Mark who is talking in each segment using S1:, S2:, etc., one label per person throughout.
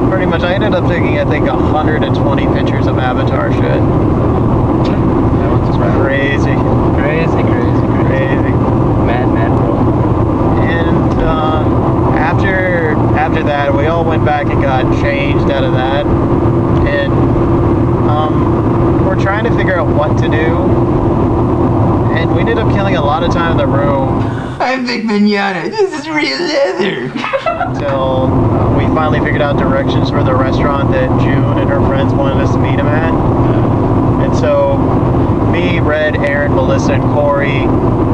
S1: pretty much, I ended up taking, I think, 120 pictures of Avatar shit.
S2: That was
S1: Crazy.
S2: Crazy. Mad world.
S1: And after that, we all went back and got changed out of that. And we're trying to figure out what to do. And we ended up killing a lot of time in the room.
S2: I'm Vic Mignogna. This is real leather.
S1: Until we finally figured out directions for the restaurant that June and her friends wanted us to meet him at. And so me, Red, Aaron, Melissa, and Corey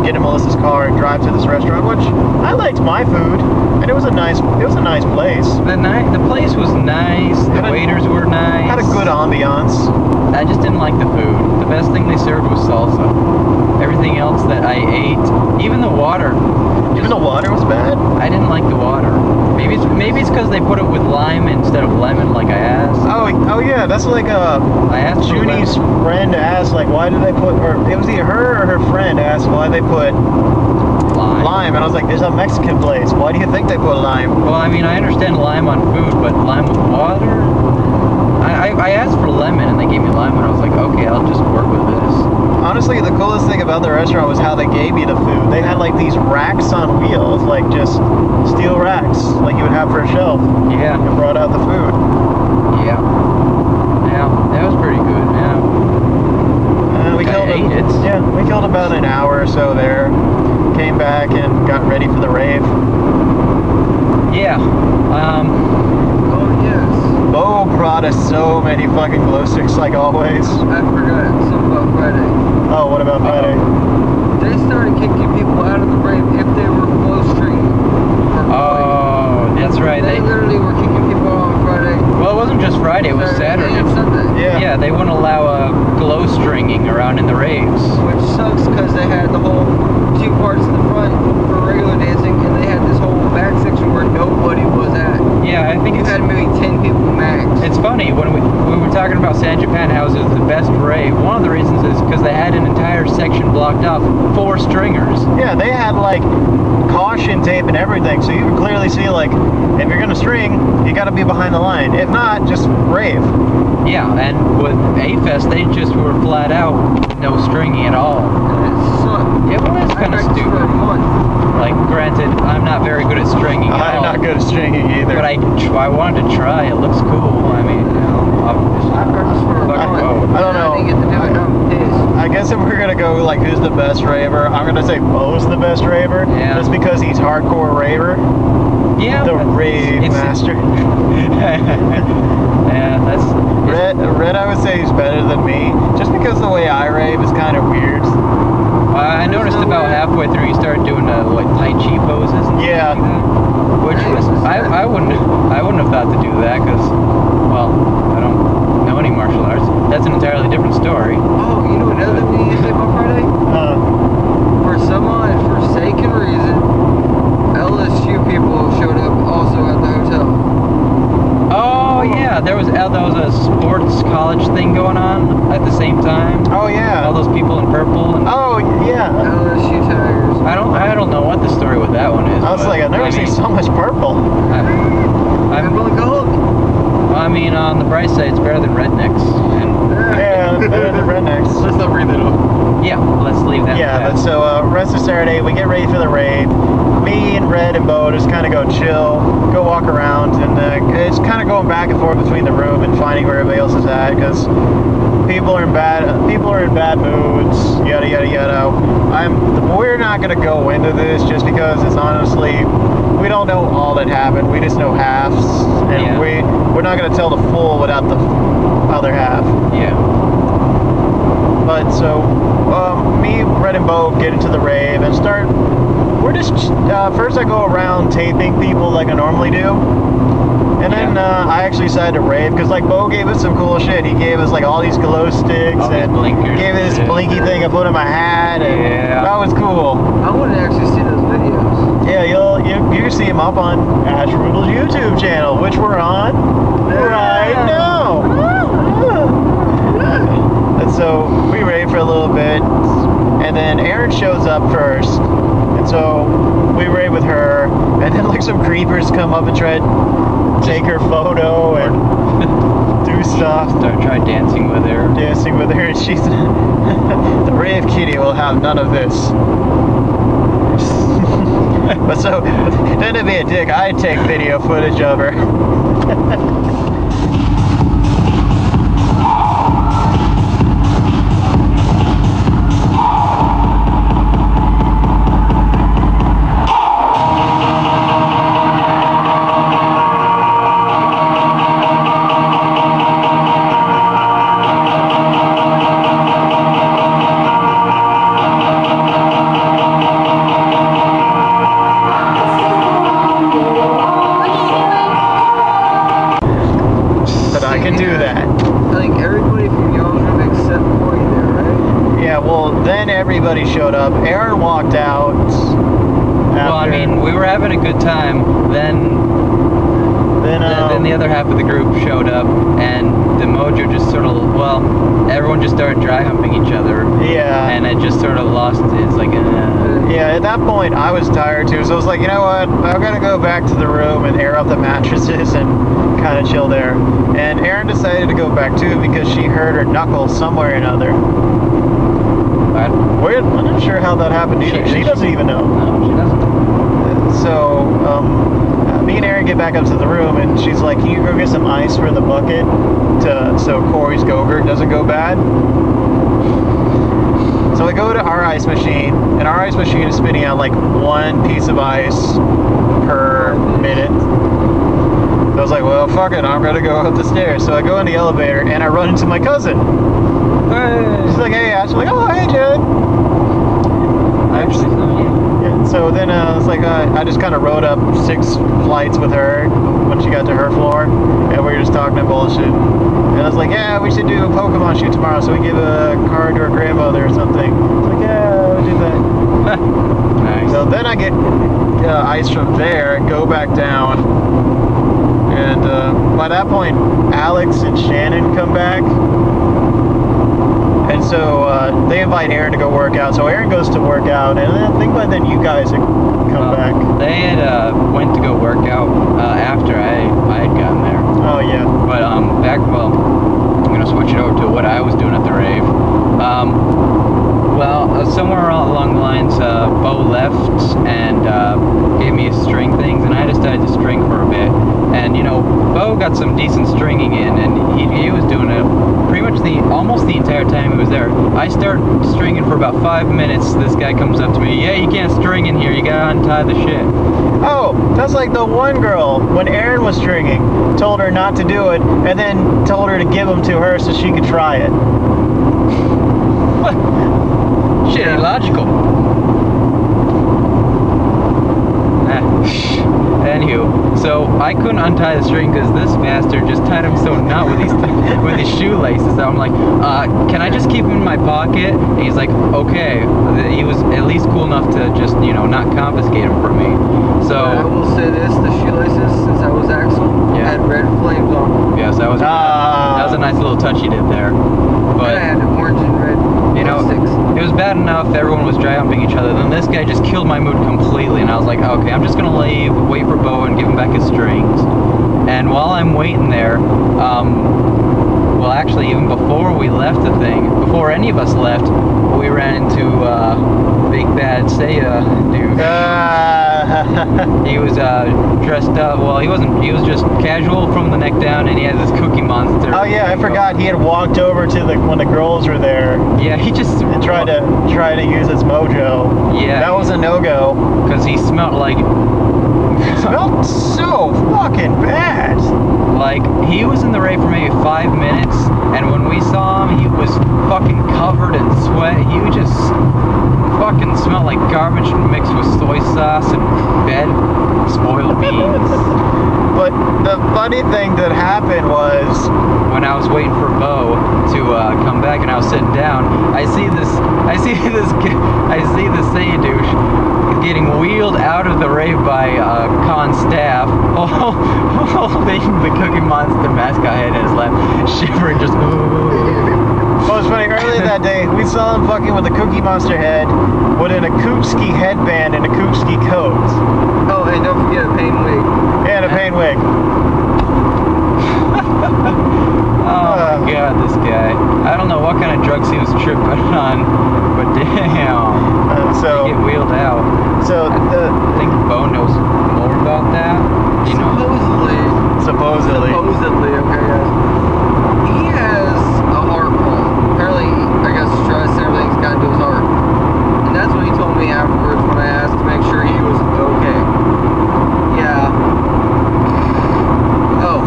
S1: get in Melissa's car and drive to this restaurant, which I liked my food, and it was a nice place.
S2: The place was nice. The waiters were nice.
S1: Had a good ambiance.
S2: I just didn't like the food. The best thing they served was salsa. Everything else that I ate, even the water.
S1: Even the water was bad?
S2: I didn't like the water. Maybe it's because they put it with lime instead of lemon, like I asked.
S1: Oh yeah, that's like
S2: I asked
S1: Junie's friend asked, like, why did they put, or it was either her or her friend asked why they put lime, and I was like, there's a Mexican place. Why do you think they put lime?
S2: Well, I mean, I understand lime on food, but lime with water? I asked for lemon and they gave me lime, and I was like, okay, I'll just work with this.
S1: Honestly, the coolest thing about the restaurant was how they gave you the food. They had like these racks on wheels, like just steel racks, like you would have for a shelf.
S2: Yeah.
S1: And brought out the food.
S2: Yeah. Yeah, that was pretty good, yeah.
S1: We killed about an hour or so there. Came back and got ready for the rave.
S2: Yeah.
S3: Oh, yes.
S1: Bo brought us so many fucking glow sticks, like always.
S3: I forgot something about Friday.
S1: Oh, what about Friday?
S3: They started kicking people out of the rave if they were glow string.
S2: Oh, that's right.
S3: They literally were kicking people out on Friday.
S2: Well, it wasn't just Friday, it was Saturday.
S3: And Sunday.
S1: Yeah.
S2: They wouldn't allow glow stringing around in the raves.
S3: Which sucks because they had the whole two parts in the front for regular dancing, and they had this whole back section where nobody was at.
S2: Yeah, I think
S3: You had maybe 10 people max.
S2: it's funny when we were talking about San Japan, how it was the best rave. One of the reasons is because they had an entire section blocked off for stringers.
S1: Yeah, they had like caution tape and everything, so you could clearly see, like, if you're gonna string, you gotta be behind the line. If not, just rave.
S2: Yeah, and with AnimeFest, they just were flat out no stringing at all. It was kind of stupid.
S3: For a month.
S2: Like, granted, I'm not very good at stringing at all.
S1: I'm not good at stringing either.
S2: But I wanted to try. It looks cool. I mean,
S3: I practiced for a month.
S1: I don't know.
S3: I didn't get to do it. I'm pissed.
S1: I guess if we're gonna go like who's the best raver, I'm gonna say Bo's the best raver.
S2: Yeah.
S1: Just because he's hardcore raver.
S2: Yeah.
S1: The rave master.
S2: Yeah, that's...
S1: Red, I would say he's better than me, just because the way I rave is kind of weird.
S2: I noticed about halfway through you started doing like Tai Chi poses and
S1: Yeah.
S2: stuff like that. Which was, I wouldn't have thought to do that because, well, I don't know any martial arts. That's an entirely different story.
S3: Oh, you know another thing you said about Friday? For some unforsaken reason, LSU people showed up also at the hotel.
S2: Oh yeah, there was a sports college thing going on at the same time.
S1: Oh yeah.
S2: All those people in purple. And
S1: Oh yeah.
S3: LSU Tigers.
S2: I don't know what the story with that one is.
S1: I was like, I've never seen so much purple.
S3: I'm going gold.
S2: I mean, on the bright side, it's better than rednecks. And
S1: Yeah, better than rednecks.
S3: Let's not bring that up.
S2: yeah, let's leave that.
S1: Yeah, but so rest of Saturday, we get ready for the rave. Me and Red and Bo just kind of go chill, go walk around, and it's kind of going back and forth between the room and finding where everybody else is at, because people are in bad moods, yada yada yada. We're not gonna go into this just because it's honestly, we don't know all that happened. We just know halves, and we're not gonna tell the full without the other half.
S2: Yeah.
S1: But so, me, Red, and Bo get into the rave and start. We're just first I go around taping people like I normally do, and then I actually decided to rave because like Bo gave us some cool shit. He gave us like all these glow sticks and gave us this blinky thing I put in my hat, and that was cool.
S3: I want to actually see those videos.
S1: Yeah, you can see them up on Ash Rubal's YouTube channel, which we're on right now. And so we rave for a little bit, and then Aaron shows up first. And So we rave with her, and then like some creepers come up and try to take her photo and do stuff.
S2: Try dancing with her.
S1: Dancing with her, and she's the rave kitty will have none of this. But so, then to be a dick, I'd take video footage of her. Everybody showed up. Aaron walked out.
S2: Well, I mean, we were having a good time. Then the other half of the group showed up, and the mojo just sort of, well, everyone just started dry humping each other.
S1: Yeah.
S2: And it just sort of lost its like.
S1: Yeah, at that point I was tired too, so I was like, you know what? I'm gonna go back to the room and air out the mattresses and kind of chill there. And Aaron decided to go back too because she hurt her knuckle somewhere or another. Weird. I'm not sure how that happened either. She doesn't even know.
S2: No, she doesn't.
S1: So, me and Aaron get back up to the room, and she's like, "Can you go get some ice for the bucket, so Corey's Go-Gurt doesn't go bad?" So I go to our ice machine, and our ice machine is spitting out like one piece of ice per minute. So I was like, "Well, fuck it, I'm gonna go up the stairs." So I go in the elevator, and I run into my cousin.
S2: Hey.
S1: She's like, "Hey, Ash." I'm like, "Oh, hey, Judd." Yeah, so then I was like, I just kind of rode up 6 flights with her when she got to her floor, and we were just talking bullshit. And I was like, "Yeah, we should do a Pokemon shoot tomorrow, so we give a card to her grandmother or something." I was like, "Yeah, we'll do that."
S2: Nice.
S1: So then I get ice from there and go back down. And by that point, Alex and Shannon come back. And so they invite Aaron to go work out. So Aaron goes to work out, and I think by then you guys had come back.
S2: They had went to go work out after I had gotten there.
S1: Oh yeah.
S2: But I'm gonna switch it over to what I was doing at the rave. Somewhere along the lines, Bo left and gave me string things, and I decided to string for a bit. And you know, Bo got some decent stringing in, and he was doing it pretty much almost the entire time he was there. I start stringing for about 5 minutes. This guy comes up to me, "Yeah, you can't string in here. You gotta untie the shit."
S1: Oh, that's like the one girl when Aaron was stringing, told her not to do it, and then told her to give them to her so she could try it.
S2: What? Shit, illogical. Anywho, so I couldn't untie the string because this bastard just tied him so nut with his shoelaces. I'm like, can I just keep him in my pocket? And he's like, okay. He was at least cool enough to just, you know, not confiscate him from me. So
S3: I will say this: the shoelaces, since I was Axel, had red flames on them.
S2: Yes, that was a nice little touch you did there. But
S3: I had orange and red.
S2: You know, it was bad enough everyone was dry humping each other. Then this guy just killed my mood completely, and I was like, okay, I'm just gonna leave, wait for Bo, and give him back his strings. And while I'm waiting there, well, actually, even before we left the thing, before any of us left, we ran into Big Bad Seiya dude. He was dressed up. Well, he wasn't. He was just casual from the neck down, and he had this Cookie Monster.
S1: Oh yeah, I forgot he had walked over to when the girls were there.
S2: Yeah, he just
S1: and tried to use his mojo.
S2: Yeah,
S1: that was a no-go
S2: because he smelled like.
S1: It smelled so fucking bad.
S2: Like, he was in the rave for maybe 5 minutes, and when we saw him, he was fucking covered in sweat. He just fucking smelled like garbage mixed with soy sauce and spoiled beans. But
S1: the funny thing that happened was
S2: when I was waiting for Bo to come back, and I was sitting down, I see this Seiya douche getting wheeled out of the rave by Khan's staff, holding the Cookie Monster mascot head in his lap, shivering, just.
S1: Well, it's funny. Earlier that day. We saw him fucking with a Cookie Monster head, with an Akutski headband and Akutski coat.
S3: Oh, and don't forget a pain wig.
S1: And a pain wig.
S2: Oh my god, this guy. I don't know what kind of drugs he was tripping on, but damn.
S1: So
S2: They get wheeled out.
S1: So
S2: I think Bo knows more about that. You know,
S3: Supposedly, okay, guys. He has a heart problem. Apparently, I guess stress and everything's gotten to his heart. And that's what he told me afterwards when I asked to make sure he was okay. Yeah. Oh.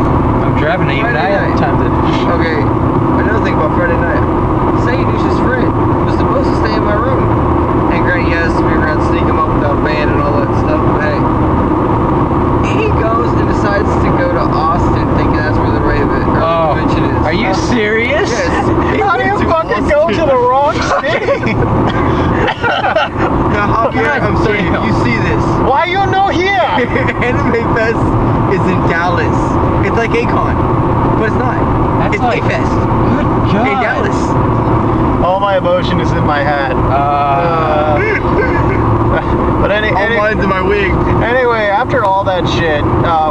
S2: I'm driving to even. I have time to.
S3: Okay, another thing about Friday night. Sadie's friend was supposed to stay in my room. And granted, yes, we were going to sneak him up without a band and all that stuff, but hey. He goes and decides to go to Austin thinking that's where the rave is, or the convention is.
S2: Are you serious?
S3: Yes.
S1: how do you fucking go to the wrong state?
S3: Now, Javier, I'm sorry, you see this.
S1: Why you no here?
S3: AnimeFest is in Dallas. It's like A-Con, but it's not.
S2: That's
S3: It's
S2: like-
S3: A-Fest
S2: Good God.
S3: in Dallas.
S1: All my emotion is in my hat. But
S3: All mine's in my wig.
S1: anyway, after all that shit,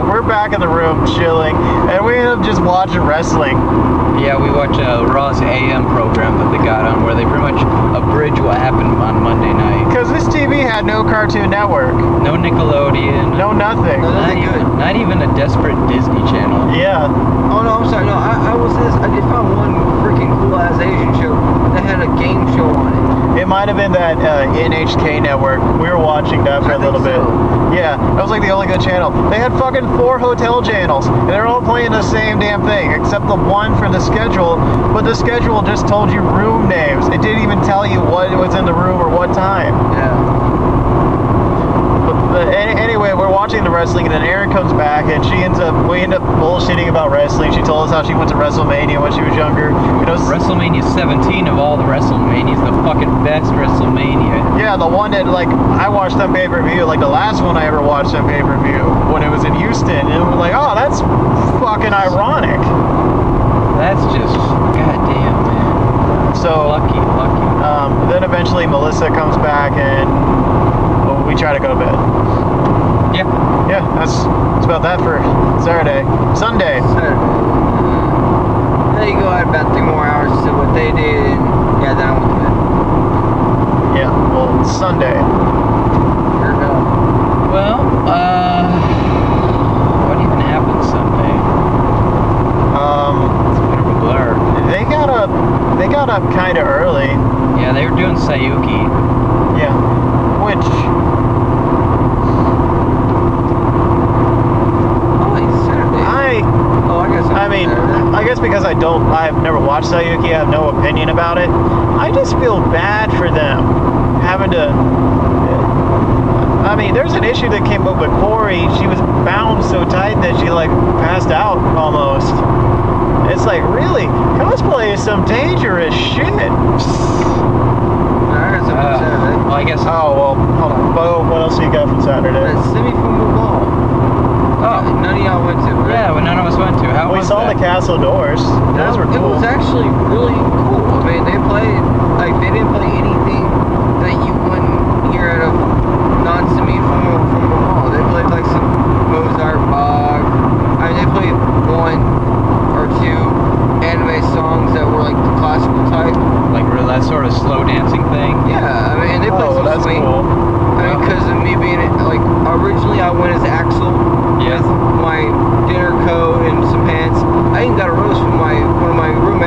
S1: we're back in the room chilling, and we end up just watching wrestling.
S2: Yeah, we watch Raw's AM program that they got on where they pretty much abridge what happened on Monday night.
S1: Because this TV had no Cartoon Network,
S2: No Nickelodeon.
S1: no nothing.
S3: No,
S2: Not
S3: nothing good.
S2: not even a desperate Disney Channel.
S1: Yeah.
S3: Oh no, I'm sorry. No, I will say this. I did find one freaking cool ass Asian show that had a game show on it.
S1: It might have been that NHK network. We were watching that for
S3: I
S1: a little
S3: think
S1: bit.
S3: so.
S1: Yeah, that was like the only good channel. They had fucking 4 hotel channels, and they're all playing the same damn thing, except the one for the schedule. But the schedule just told you room names. It didn't even tell you what was in the room or what time.
S3: Yeah.
S1: But anyway, we're watching the wrestling, and then Erin comes back, and we end up bullshitting about wrestling. She told us how she went to WrestleMania when she was younger. You know,
S2: WrestleMania 17 of all the WrestleManias, the fucking best WrestleMania.
S1: yeah, the one that like I watched on pay-per-view, like the last one I ever watched on pay-per-view when it was in Houston, and it was like, oh, that's fucking ironic.
S2: That's just goddamn, man.
S1: So
S2: Lucky.
S1: then eventually Melissa comes back, and we try to go to bed.
S2: Yeah.
S1: Yeah, that's about that for Saturday. Sunday.
S3: Saturday. There you go. I had about 3 more hours to see what they did. Yeah, then I went to bed.
S1: Yeah, well, Sunday.
S3: Here we go.
S2: Well, what even happened Sunday? It's a bit of a blur.
S1: They got up kind of early.
S2: Yeah, they were doing Sayuki.
S1: Yeah, which
S3: Oh, it's Saturday. I mean,
S1: I guess because I've never watched Sayuki, I have no opinion about it. I just feel bad for them having to. I mean, there's an issue that came up with Corey. She was bound so tight that she like passed out almost. It's like, really, cosplay is some dangerous shit.
S3: I got something on Saturday.
S2: Well, I guess.
S1: Oh well, hold on. Bo, what else do you got from Saturday?
S3: That semi-formal ball.
S2: Oh.
S3: None of y'all went to, right?
S2: Yeah, well, none of us went to. How
S1: We
S2: was
S1: saw
S2: that?
S1: the castle doors. Those were
S3: It
S1: cool.
S3: was actually really cool. I mean, they played, like, they didn't play anything that you wouldn't hear out of non-semi-formal ball. They played, like, some Mozart, Bach. I mean, they played 1 or 2 anime songs that were, like, the classical type.
S2: Like that sort of slow dancing thing.
S3: Yeah, I mean, they played
S1: Oh,
S3: some
S1: that's
S3: swing.
S1: cool.
S3: I mean, because of me being, like, originally I went as Axel.
S2: Yeah.
S3: With my dinner coat and some pants. I even got a rose from one of my roommates